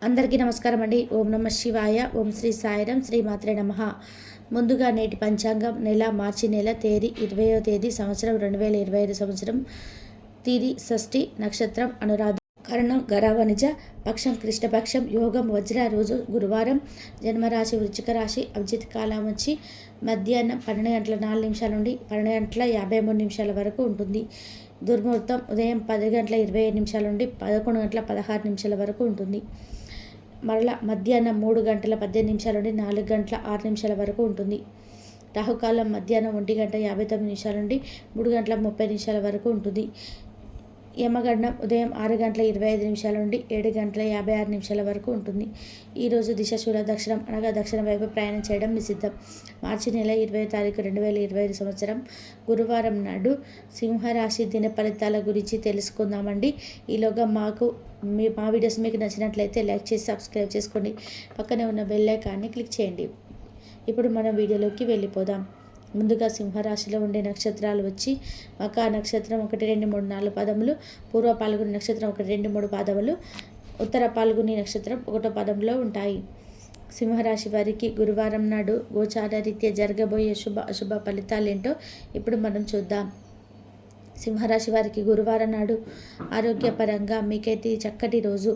అందరికీ నమస్కారం అండి. ఓం నమ శివాయ. ఓం శ్రీ సాయిరం. శ్రీ మాత్రే నమః. ముందుగా నేటి పంచాంగం మార్చి నెల తేదీ 20వ తేదీ సంవత్సరం 2025 సంవత్సరం తిథి షష్ఠి నక్షత్రం అనురాధ కరణం గరవనిజ పక్షం కృష్ణపక్షం యోగం వజ్ర రోజు గురువారం జన్మరాశి వృశ్చిక రాశి అభిజిత్ కాలం వచ్చి మధ్యాహ్నం 12 గంటల 4 నిమిషాల నుండి 12 గంటల 53 నిమిషాల వరకు ఉంటుంది. దుర్ముహూర్తం ఉదయం 10 గంటల 25 నిమిషాల నుండి 11 గంటల 16 నిమిషాల వరకు ఉంటుంది. మరలా మధ్యాహ్నం 3 గంటల 18 నిమిషాల నుండి 4 గంటల 6 నిమిషాల వరకు ఉంటుంది. రాహుకాలం మధ్యాహ్నం 1 గంట 59 నిమిషాల నుండి 3 గంటల 30 నిమిషాల వరకు ఉంటుంది. యమగండం ఉదయం 6 గంటల 25 నిమిషాల నుండి 7 గంటల 56 నిమిషాల వరకు ఉంటుంది. ఈరోజు దిశాశూల దక్షిణం అనగా దక్షిణ వైపు ప్రయాణం చేయడం నిషిద్ధం. మార్చి నెల 20వ తారీఖు 2025 సంవత్సరం గురువారం నాడు సింహరాశి దిన ఫలితాల గురించి తెలుసుకుందామండి. ఈలోగా మా వీడియోస్ మీకు నచ్చినట్లయితే లైక్ చేసి సబ్స్క్రైబ్ చేసుకోండి. పక్కనే ఉన్న బెల్ ఐకాన్ని క్లిక్ చేయండి. ఇప్పుడు మనం వీడియోలోకి వెళ్ళిపోదాం. ముందుగా సింహరాశిలో ఉండే నక్షత్రాలు వచ్చి మకా నక్షత్రం 1, 2, 3, 4 పాదములు, పూర్వ పాల్గొని నక్షత్రం 1, 2, 3 పాదములు, ఉత్తర పాల్గొని నక్షత్రం 1వ పాదంలో ఉంటాయి. సింహరాశి వారికి గురువారం నాడు గోచార రీత్యా జరగబోయే అశుభ ఫలితాలేంటో ఇప్పుడు మనం చూద్దాం. సింహరాశి వారికి గురువారం నాడు ఆరోగ్యపరంగా మీకైతే చక్కటి రోజు.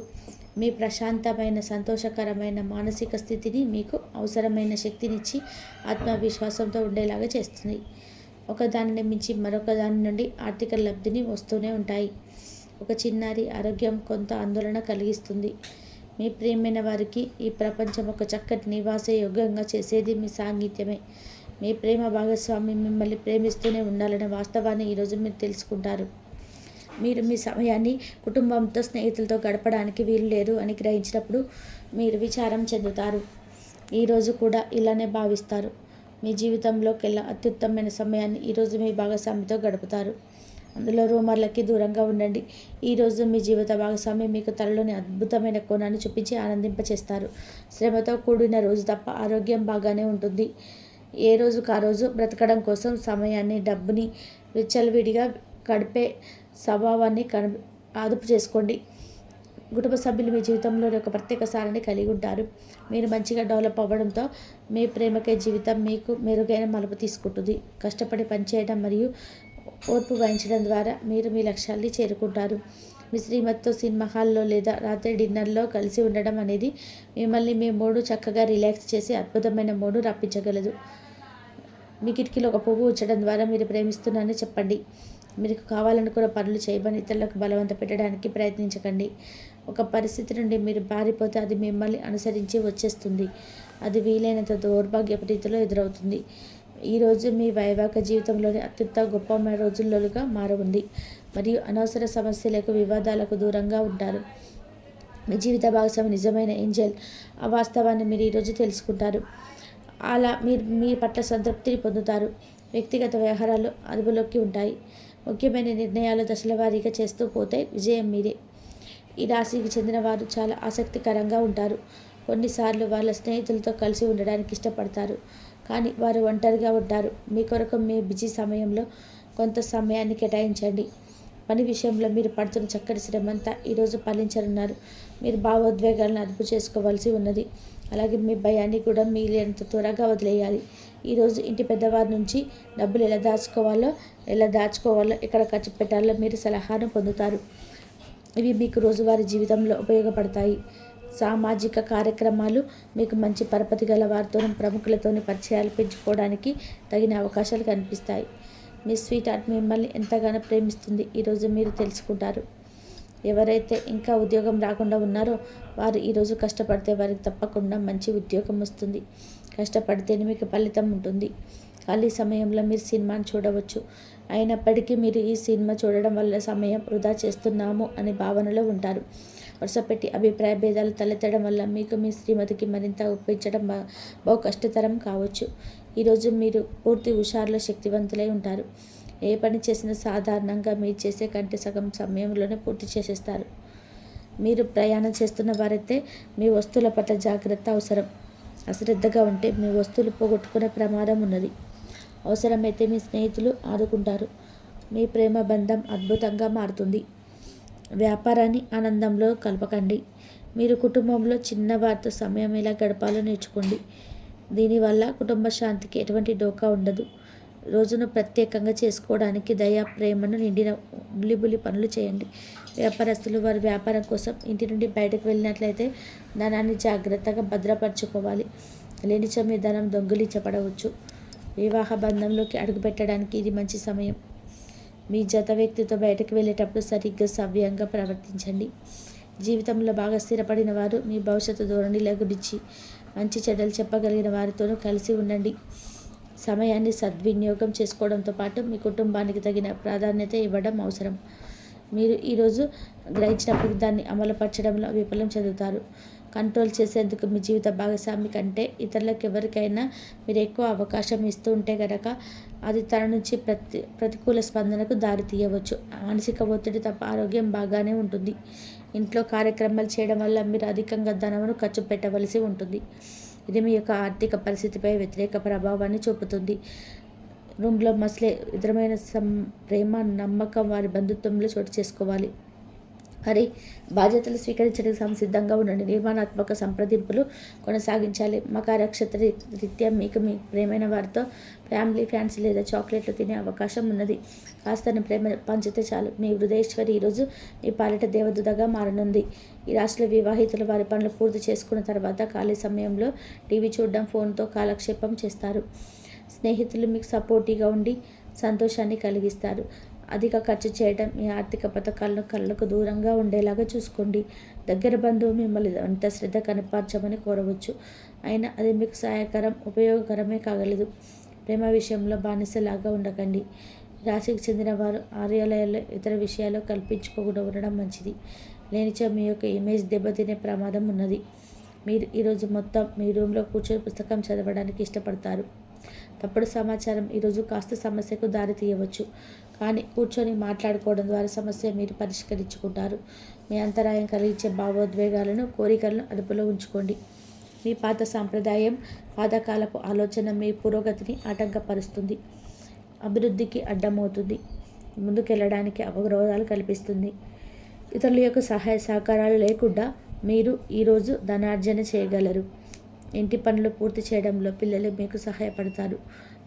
మీ ప్రశాంతమైన సంతోషకరమైన మానసిక స్థితిని మీకు అవసరమైన శక్తినిచ్చి ఆత్మవిశ్వాసంతో ఉండేలాగా చేస్తుంది. ఒకదానిని మించి మరొక దాని నుండి ఆర్థిక లబ్ధిని వస్తూనే ఉంటాయి. ఒక చిన్నారి ఆరోగ్యం కొంత ఆందోళన కలిగిస్తుంది. మీ ప్రియమైన వారికి ఈ ప్రపంచం ఒక చక్కటి నివాస యోగ్యంగా చేసేది మీ సాంగత్యమే. మీ ప్రేమ భాగస్వామి మిమ్మల్ని ప్రేమిస్తూనే ఉండాలనే వాస్తవాన్ని ఈరోజు మీరు తెలుసుకుంటారు. మీరు మీ సమయాన్ని కుటుంబంతో స్నేహితులతో గడపడానికి వీలు లేదు అని గ్రహించినప్పుడు మీరు విచారం చెందుతారు. ఈరోజు కూడా ఇలానే భావిస్తారు. మీ జీవితంలోకెల్లా అత్యుత్తమమైన సమయాన్ని ఈరోజు మీ భాగస్వామితో గడుపుతారు. అందులో రూమర్లకి దూరంగా ఉండండి. ఈరోజు మీ జీవిత భాగస్వామి మీకు తనలోని అద్భుతమైన కోణాన్ని చూపించి ఆనందింపచేస్తారు. శ్రమతో కూడిన రోజు తప్ప ఆరోగ్యం బాగానే ఉంటుంది. ఏ రోజుకు ఆ రోజు బ్రతకడం కోసం సమయాన్ని డబ్బుని విచ్చలవిడిగా గడిపే స్వభావాన్ని అదుపు చేసుకోండి. కుటుంబ సభ్యులు మీ జీవితంలో ఒక ప్రత్యేక స్థానాన్ని కలిగి ఉంటారు. మీరు మంచిగా డెవలప్ అవ్వడంతో మీ ప్రేమకే జీవితం మీకు మెరుగైన మలుపు తీసుకుంటుంది. కష్టపడి పనిచేయడం మరియు ఓర్పు వహించడం ద్వారా మీరు మీ లక్ష్యాన్ని చేరుకుంటారు. మీ శ్రీమతితో సినిమా హాల్లో లేదా రాత్రి డిన్నర్లో కలిసి ఉండడం అనేది మిమ్మల్ని మీ మూడు చక్కగా రిలాక్స్ చేసి అద్భుతమైన మూడు రప్పించగలదు. మీ కిటికీలో ఒక పువ్వు ఉంచడం ద్వారా మీరు ప్రేమిస్తున్నారని చెప్పండి. మీకు కావాలనుకున్న పనులు చేయమని ఇతరులకు బలవంత పెట్టడానికి ప్రయత్నించకండి. ఒక పరిస్థితి నుండి మీరు పారిపోతే అది మిమ్మల్ని అనుసరించి వచ్చేస్తుంది. అది వీలైనంత దౌర్భాగ్యపు రీతిలో ఎదురవుతుంది. ఈరోజు మీ వైవాహిక జీవితంలోని అత్యంత గొప్ప రోజుల్లోగా మారవుంది మరియు అనవసర సమస్యలకు వివాదాలకు దూరంగా ఉంటారు. మీ జీవిత భాగస్వామి నిజమైన ఏంజెల్. ఆ వాస్తవాన్ని మీరు ఈరోజు తెలుసుకుంటారు. అలా మీరు మీ పట్ల సంతృప్తిని పొందుతారు. వ్యక్తిగత వ్యవహారాలు అదుపులోకి ఉంటాయి. ముఖ్యమైన నిర్ణయాలు దశల వారీగా చేస్తూ పోతే విజయం మీరే. ఈ రాశికి చెందిన వారు చాలా ఆసక్తికరంగా ఉంటారు. కొన్నిసార్లు వాళ్ళ స్నేహితులతో కలిసి ఉండడానికి ఇష్టపడతారు, కానీ వారు ఒంటరిగా ఉంటారు. మీ కొరకు మీ బిజీ సమయంలో కొంత సమయాన్ని కేటాయించండి. పని విషయంలో మీరు పడుతున్న చక్కటి శ్రమంతా ఈరోజు ఫలించనున్నారు. మీరు భావోద్వేగాలను అదుపు చేసుకోవాల్సి ఉన్నది. అలాగే మీ భయాన్ని కూడా మీరేంత త్వరగా వదిలేయాలి. ఈరోజు ఇంటి పెద్దవారి నుంచి డబ్బులు ఎలా దాచుకోవాలో ఎక్కడ ఖర్చు పెట్టాలో మీరు సలహాను పొందుతారు. ఇవి మీకు రోజువారీ జీవితంలో ఉపయోగపడతాయి. సామాజిక కార్యక్రమాలు మీకు మంచి పరపతి గల వారితోనూ ప్రముఖులతోని పరిచయాలు పెంచుకోవడానికి తగిన అవకాశాలు కనిపిస్తాయి. మీ స్వీట్ హార్ట్ మిమ్మల్ని ఎంతగానో ప్రేమిస్తుంది. ఈరోజు మీరు తెలుసుకుంటారు. ఎవరైతే ఇంకా ఉద్యోగం రాకుండా ఉన్నారో వారు ఈరోజు కష్టపడితే వారికి తప్పకుండా మంచి ఉద్యోగం వస్తుంది. కష్టపడితేనే మీకు ఫలితం ఉంటుంది. ఖాళీ సమయంలో మీరు సినిమాను చూడవచ్చు. అయినప్పటికీ మీరు ఈ సినిమా చూడడం వల్ల సమయం వృధా చేస్తున్నాము అనే భావనలో ఉంటారు. వరుసపెట్టి అభిప్రాయ భేదాలు తలెత్తడం వల్ల మీకు మీ శ్రీమతికి మరింత ఒప్పించడం బహు కష్టతరం కావచ్చు. ఈరోజు మీరు పూర్తి హుషారులో శక్తివంతులై ఉంటారు. ఏ పని చేసినా సాధారణంగా మీరు చేసే కంటే సగం సమయంలోనే పూర్తి చేసేస్తారు. మీరు ప్రయాణం చేస్తున్న వారైతే మీ వస్తువుల పట్ల జాగ్రత్త అవసరం. అశ్రద్ధగా ఉంటే మీ వస్తువులు పోగొట్టుకునే ప్రమాదం ఉన్నది. అవసరమైతే మీ స్నేహితులు ఆదుకుంటారు. మీ ప్రేమ బంధం అద్భుతంగా మారుతుంది. వ్యాపారాన్ని ఆనందంలో కలపకండి. మీరు కుటుంబంలో చిన్నవారితో సమయం ఎలా గడపాలో నేర్చుకోండి. దీనివల్ల కుటుంబ శాంతికి ఎటువంటి డోకా ఉండదు. రోజును ప్రత్యేకంగా చేసుకోవడానికి దయ, ప్రేమను నిండిన ఉల్లిబుల్లి పనులు చేయండి. వ్యాపారస్తులు వారి వ్యాపారం కోసం ఇంటి నుండి బయటకు వెళ్ళినట్లయితే ధనాన్ని జాగ్రత్తగా భద్రపరచుకోవాలి. లేనిచో మీ ధనం దొంగిలించబడవచ్చు. వివాహ బంధంలోకి అడుగుపెట్టడానికి ఇది మంచి సమయం. మీ జత వ్యక్తితో బయటకు వెళ్ళేటప్పుడు సరిగ్గా సవ్యంగా ప్రవర్తించండి. జీవితంలో బాగా స్థిరపడిన వారు మీ భవిష్యత్తు ధోరణిల గురించి మంచి చెడ్డలు చెప్పగలిగిన వారితోనూ కలిసి ఉండండి. సమయాన్ని సద్వినియోగం చేసుకోవడంతో పాటు మీ కుటుంబానికి తగిన ప్రాధాన్యత ఇవ్వడం అవసరం. మీరు ఈరోజు గ్రహించినప్పటికీ దాన్ని అమలుపరచడంలో విఫలం చెందుతారు. కంట్రోల్ చేసేందుకు మీ జీవిత భాగస్వామి కంటే ఇతరులకు ఎవరికైనా మీరు ఎక్కువ అవకాశం ఇస్తూ ఉంటే గనక అది తన నుంచి ప్రతికూల స్పందనకు దారి తీయవచ్చు. మానసిక ఒత్తిడి తప్ప ఆరోగ్యం బాగానే ఉంటుంది. ఇంట్లో కార్యక్రమాలు చేయడం వల్ల మీరు అధికంగా ధనమును ఖర్చు పెట్టవలసి ఉంటుంది. ఇది మీ యొక్క ఆర్థిక పరిస్థితిపై వ్యతిరేక ప్రభావాన్ని చూపుతుంది. రూమ్లో మసలే ఇతరమైన ప్రేమ, నమ్మకం వారి బంధుత్వంలో చోటు చేసుకోవాలి. మరి బాధ్యతలు స్వీకరించడానికి సంసిద్ధంగా ఉండండి. నిర్మాణాత్మక సంప్రదింపులు కొనసాగించాలి. మకర నక్షత్ర రీత్యా మీకు మీ ప్రేమైన వారితో ఫ్యామిలీ ఫ్యాన్సీ లేదా చాక్లెట్లు తినే అవకాశం ఉన్నది. కాస్త ప్రేమ పంచితే చాలు. మీ హృదయేశ్వరి ఈరోజు మీ పాలిట దేవదూతగా మారనుంది. ఈ రాశిలో వివాహితులు వారి పనులు పూర్తి చేసుకున్న తర్వాత ఖాళీ సమయంలో టీవీ చూడడం, ఫోన్తో కాలక్షేపం చేస్తారు. స్నేహితులు మీకు సపోర్టివ్గా ఉండి సంతోషాన్ని కలిగిస్తారు. అధిక ఖర్చు చేయడం, మీ ఆర్థిక పథకాలను కళ్ళకు దూరంగా ఉండేలాగా చూసుకోండి. దగ్గర బంధువు మిమ్మల్ని అంత శ్రద్ధ కనపరచమని కోరవచ్చు. అయినా అది మీకు సహాయకరం, ఉపయోగకరమే కాగలదు. ప్రేమ విషయంలో బానిసలాగా ఉండకండి. రాశికి చెందిన వారు కార్యాలయాల్లో ఇతర విషయాలు కల్పించుకోకుండా ఉండడం మంచిది. లేనిచో మీ యొక్క ఇమేజ్ దెబ్బతినే ప్రమాదం ఉన్నది. మీరు ఈరోజు మొత్తం మీ రూమ్లో కూర్చొని పుస్తకం చదవడానికి ఇష్టపడతారు. తప్పుడు సమాచారం ఈరోజు కాస్త సమస్యకు దారి తీయవచ్చు. కానీ కూర్చొని మాట్లాడుకోవడం ద్వారా సమస్య మీరు పరిష్కరించుకుంటారు. మీ అంతరాయం కలిగించే భావోద్వేగాలను, కోరికలను అదుపులో ఉంచుకోండి. మీ పాత సాంప్రదాయం, పాతకాలపు ఆలోచన మీ పురోగతిని ఆటంకపరుస్తుంది, అభివృద్ధికి అడ్డమవుతుంది, ముందుకెళ్ళడానికి అవరోధాలు కల్పిస్తుంది. ఇతరుల యొక్క సహాయ సహకారాలు లేకుండా మీరు ఈరోజు ధనార్జన చేయగలరు. ఇంటి పనులు పూర్తి చేయడంలో పిల్లలు మీకు సహాయపడతారు.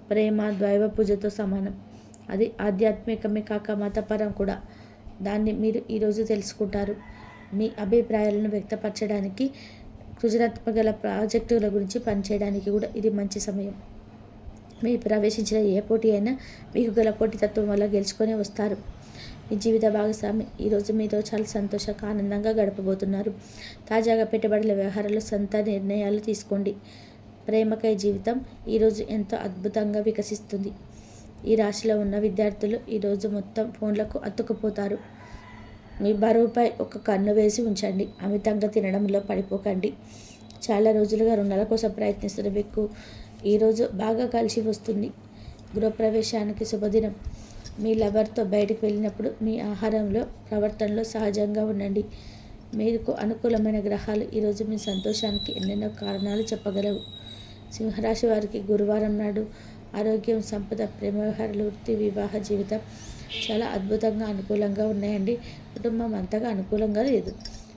ప్రేమ దైవ పూజతో సమానం. అది ఆధ్యాత్మికమే కాక మతపరం కూడా. దాన్ని మీరు ఈరోజు తెలుసుకుంటారు. మీ అభిప్రాయాలను వ్యక్తపరచడానికి, సృజనాత్మక గల ప్రాజెక్టుల గురించి పనిచేయడానికి కూడా ఇది మంచి సమయం. మీరు ప్రవేశించిన ఏ పోటీ అయినా మీకు గల పోటీతత్వం వల్ల గెలుచుకొని వస్తారు. మీ జీవిత భాగస్వామి ఈరోజు మీతో చాలా సంతోషంగా, ఆనందంగా గడపబోతున్నారు. తాజాగా పెట్టుబడుల వ్యవహారాలు, సొంత నిర్ణయాలు తీసుకోండి. ప్రేమకై జీవితం ఈరోజు ఎంతో అద్భుతంగా వికసిస్తుంది. ఈ రాశిలో ఉన్న విద్యార్థులు ఈరోజు మొత్తం ఫోన్లకు అతుక్కుపోతారు. మీ బరువుపై ఒక కన్ను వేసి ఉంచండి. అమితంగా తినడంలో పడిపోకండి. చాలా రోజులుగా రుణాల కోసం ప్రయత్నిస్తున్న మీకు ఈరోజు బాగా కలిసి వస్తుంది. గృహప్రవేశానికి శుభదినం. మీ లవర్తో బయటకు వెళ్ళినప్పుడు మీ ఆహారంలో, ప్రవర్తనలో సహజంగా ఉండండి. మీకు అనుకూలమైన గ్రహాలు ఈరోజు మీ సంతోషానికి ఎన్నెన్నో కారణాలు చెప్పగలవు. సింహరాశి వారికి గురువారం నాడు ఆరోగ్యం, సంపద, ప్రేమ వ్యవహారాలు, వృత్తి, వివాహ జీవితం చాలా అద్భుతంగా అనుకూలంగా ఉన్నాయండి. కుటుంబం అంతగా అనుకూలంగా లేదు.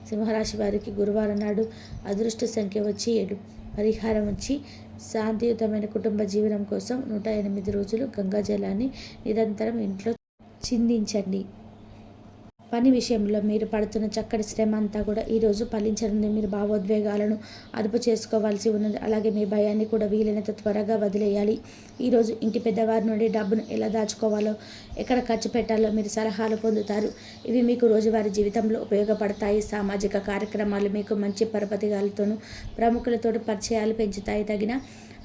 సింహరాశి వారికి గురువారం నాడు అదృష్ట సంఖ్య వచ్చి 7. పరిహారం వచ్చి శాంతియుతమైన కుటుంబ జీవనం కోసం 108 రోజులు గంగా జలాన్ని నిరంతరం ఇంట్లో చిందించండి. పని విషయంలో మీరు పడుతున్న చక్కటి శ్రమ అంతా కూడా ఈరోజు ఫలించనుంది. మీరు భావోద్వేగాలను అదుపు చేసుకోవాల్సి ఉన్నది. అలాగే మీ భయాన్ని కూడా వీలైనంత త్వరగా వదిలేయాలి. ఈరోజు ఇంటి పెద్దవారి నుండి డబ్బును ఎలా దాచుకోవాలో, ఎక్కడ ఖర్చు పెట్టాలో మీరు సలహాలు పొందుతారు. ఇవి మీకు రోజువారీ జీవితంలో ఉపయోగపడతాయి. సామాజిక కార్యక్రమాలు మీకు మంచి పరపతిగాలతోనూ, ప్రముఖులతో పరిచయాలు పెంచుతాయి. తగిన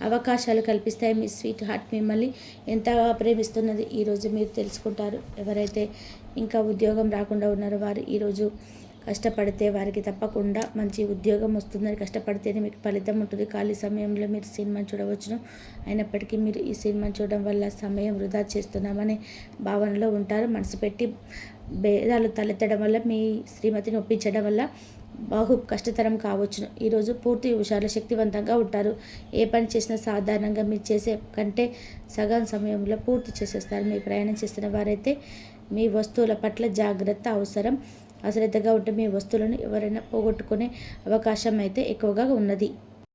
అవకాశాలు కల్పిస్తాయి. మీ స్వీట్ హార్ట్ మిమ్మల్ని ఎంతగా ప్రేమిస్తున్నది ఈరోజు మీరు తెలుసుకుంటారు. ఎవరైతే ఇంకా ఉద్యోగం రాకుండా ఉన్నారో వారు ఈరోజు కష్టపడితే వారికి తప్పకుండా మంచి ఉద్యోగం వస్తుందని, కష్టపడితేనే మీకు ఫలితం ఉంటుంది. ఖాళీ సమయంలో మీరు సినిమాని చూడవచ్చును. అయినప్పటికీ మీరు ఈ సినిమాని చూడడం వల్ల సమయం వృధా చేస్తున్నామనే భావనలో ఉంటారు. మనసు పెట్టి భేదాలు తలెత్తడం వల్ల, మీ శ్రీమతిని ఒప్పించడం వల్ల బహు కష్టతరం కావచ్చును. ఈరోజు పూర్తి హుషారు, శక్తివంతంగా ఉంటారు. ఏ పని చేసినా సాధారణంగా మీరు చేసే కంటే సగం సమయంలో పూర్తి చేసేస్తారు. మీ ప్రయాణం చేస్తున్న వారైతే మీ వస్తువుల పట్ల జాగ్రత్త అవసరం. అశ్రద్ధగా ఉంటే మీ వస్తువులను ఎవరైనా పోగొట్టుకునే అవకాశం అయితే ఎక్కువగా ఉన్నది.